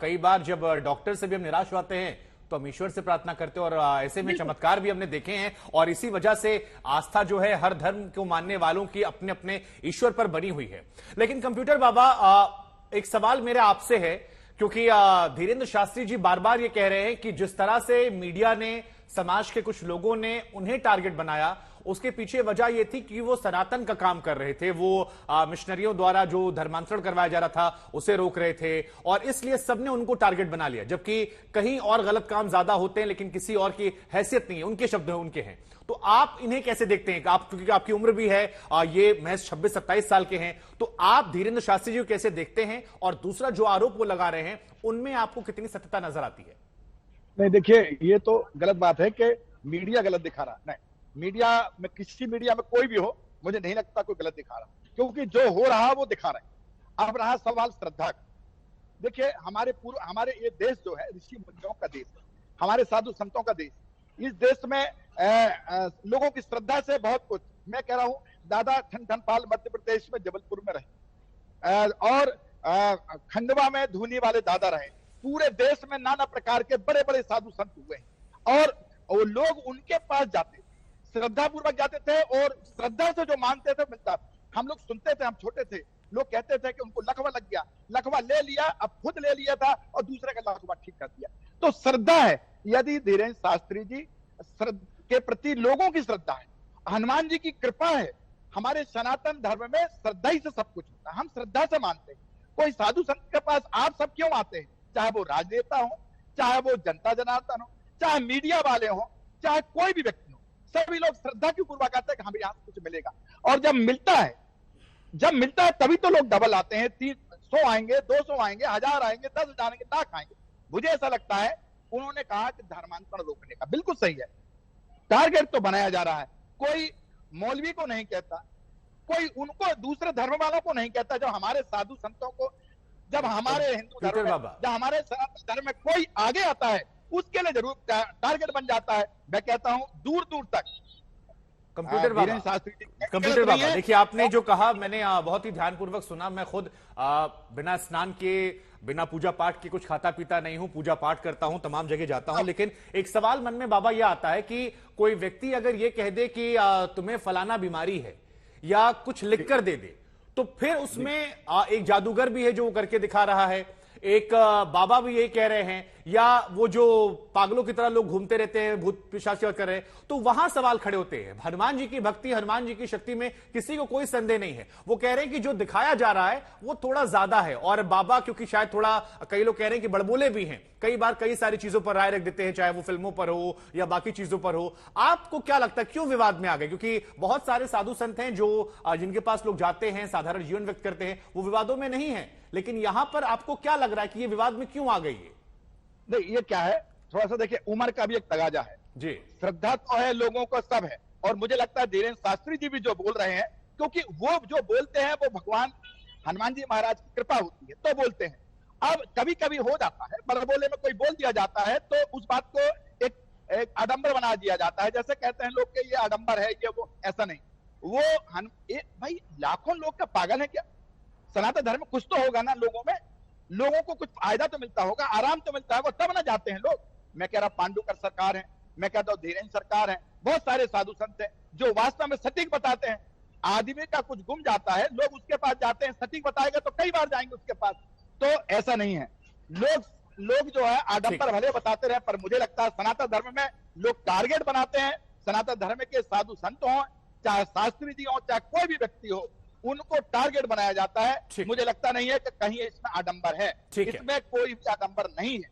कई बार जब डॉक्टर से भी हम निराश होते हैं तो हम ईश्वर से प्रार्थना करते हैं, और ऐसे में चमत्कार भी हमने देखे हैं। और इसी वजह से आस्था जो है हर धर्म को मानने वालों की अपने अपने ईश्वर पर बनी हुई है। लेकिन कंप्यूटर बाबा, एक सवाल मेरा आपसे है, क्योंकि धीरेन्द्र शास्त्री जी बार बार ये कह रहे हैं कि जिस तरह से मीडिया ने, समाज के कुछ लोगों ने उन्हें टारगेट बनाया, उसके पीछे वजह यह थी कि वो सनातन का काम कर रहे थे, वो मिशनरियों द्वारा जो धर्मांतरण करवाया जा रहा था उसे रोक रहे थे, और इसलिए सबने उनको टारगेट बना लिया। जबकि कहीं और गलत काम ज्यादा होते हैं लेकिन किसी और की हैसियत नहीं है, उनके शब्द हैं उनके हैं। तो आप इन्हें कैसे देखते हैं? आप, क्योंकि आपकी उम्र भी है, ये महज 26-27 साल के हैं, तो आप धीरेन्द्र शास्त्री जी को कैसे देखते हैं? और दूसरा जो आरोप वो लगा रहे हैं उनमें आपको कितनी सत्यता नजर आती है? नहीं, देखिए, ये तो गलत बात है कि मीडिया गलत दिखा रहा। नहीं, मीडिया में, किसी मीडिया में कोई भी हो, मुझे नहीं लगता कोई गलत दिखा रहा, क्योंकि जो हो रहा वो दिखा रहे हैं। अब रहा सवाल श्रद्धा का। देखिए, हमारे ये देश जो है ऋषि मुनियों का देश है, हमारे साधु संतों का देश। इस देश में लोगों की श्रद्धा से बहुत कुछ, मैं कह रहा हूं, दादा ठन ठन पाल मध्य प्रदेश में जबलपुर में रहे, और खंडवा में धूनी वाले दादा रहे। पूरे देश में नाना प्रकार के बड़े बड़े साधु संत हुए हैं, और वो लोग उनके पास जाते, श्रद्धा पूर्वक जाते थे, और श्रद्धा से जो मानते थे मिलता। हम लोग सुनते थे, हम छोटे थे, लोग कहते थे कि उनको लकवा लग गया, लकवा ले लिया, अब खुद ले लिया था और दूसरे का लकवा ठीक कर दिया। तो श्रद्धा है। यदि धीरेन्द्र शास्त्री जी के प्रति लोगों की श्रद्धा है, हनुमान जी की कृपा है, हमारे सनातन धर्म में श्रद्धा ही से सब कुछ होता है, हम श्रद्धा से मानते हैं। कोई साधु संत के पास आप सब क्यों आते हैं? चाहे वो राजनेता हो, चाहे वो जनता जनार्दन हो, चाहे मीडिया वाले हो, चाहे कोई भी व्यक्ति हो, सभी लोग श्रद्धा क्यों पूर्वक आते हैं कि हमें यहां से कुछ मिलेगा। और जब मिलता है तभी तो लोग डबल आते हैं, 300 आएंगे, 200 आएंगे, 1000 आएंगे, 10,000 आएंगे, लाख आएंगे। मुझे ऐसा लगता है उन्होंने कहा कि धर्मांतरण रोकने का बिल्कुल सही है, टारगेट तो बनाया जा रहा है। कोई मौलवी को नहीं कहता, कोई उनको दूसरे धर्म वालों को नहीं कहता। जब हमारे साधु संतों को, जब हमारे हिंदू धर्म में, जब हमारे सनातन धर्म में कोई आगे आता है, उसके लिए जरूर टारगेट बन जाता है। मैं कहता हूं दूर दूर तक। कंप्यूटर बाबा, देखिए, आपने जो कहा मैंने बहुत ही ध्यानपूर्वक सुना। मैं खुद बिना स्नान के, बिना पूजा पाठ के कुछ खाता पीता नहीं हूं, पूजा पाठ करता हूं, तमाम जगह जाता हूं। लेकिन एक सवाल मन में बाबा यह आता है कि कोई व्यक्ति अगर यह कह दे कि तुम्हें फलाना बीमारी है, या कुछ लिख कर दे दे, तो फिर उसमें एक जादूगर भी है जो करके दिखा रहा है, एक बाबा भी यही कह रहे हैं, या वो जो पागलों की तरह लोग घूमते रहते हैं, भूत पिशाच कर रहे हैं, तो वहां सवाल खड़े होते हैं। हनुमान जी की भक्ति, हनुमान जी की शक्ति में किसी को कोई संदेह नहीं है। वो कह रहे हैं कि जो दिखाया जा रहा है वो थोड़ा ज्यादा है, और बाबा क्योंकि शायद थोड़ा, कई लोग कह रहे हैं कि बड़बोले भी हैं, कई बार कई सारी चीजों पर राय रख देते हैं, चाहे वो फिल्मों पर हो या बाकी चीजों पर हो। आपको क्या लगता है क्यों विवाद में आ गए? क्योंकि बहुत सारे साधु संत हैं जो जिनके पास लोग जाते हैं, साधारण जीवन व्यक्त करते हैं, वो विवादों में नहीं है, लेकिन यहां पर आपको क्या लग रहा है कि ये विवाद में क्यों आ गई है? नहीं, ये क्या है, थोड़ा सा देखिए, उम्र का भी एक तगाजा है जी। श्रद्धा तो है, लोगों को सब है, और मुझे लगता है धीरेन्द्र शास्त्री जी भी जो बोल रहे हैं, क्योंकि वो जो बोलते हैं वो भगवान हनुमान जी महाराज की कृपा होती है तो बोलते हैं। अब कभी कभी हो जाता है, बड़बोले में कोई बोल दिया जाता है तो उस बात को एक आडंबर बना दिया जाता है। जैसे कहते हैं लोग कि ये आडंबर है, ये वो, ऐसा नहीं। वो भाई लाखों लोग का पागल है क्या? सनातन धर्म में कुछ तो होगा ना, लोगों में, लोगों को कुछ फायदा तो मिलता होगा, आराम तो मिलता होगा, तब ना जाते हैं लोग। मैं कह रहा पांडुकर सरकार है, मैं कहता हूं धीरेन्द्र सरकार है, बहुत सारे साधु संत हैं जो वास्तव में सटीक बताते हैं। आदमी का कुछ गुम जाता है, लोग उसके पास जाते हैं, सटीक बताएगा तो कई बार जाएंगे उसके पास। तो ऐसा नहीं है, लोग जो है आडंबर भले बताते रहे, पर मुझे लगता है सनातन धर्म में लोग टारगेट बनाते हैं। सनातन धर्म के साधु संत हो, चाहे शास्त्री जी हो, चाहे कोई भी व्यक्ति हो, उनको टारगेट बनाया जाता है। मुझे लगता नहीं है कि कहीं इसमें आडंबर है, इसमें कोई भी आडंबर नहीं है।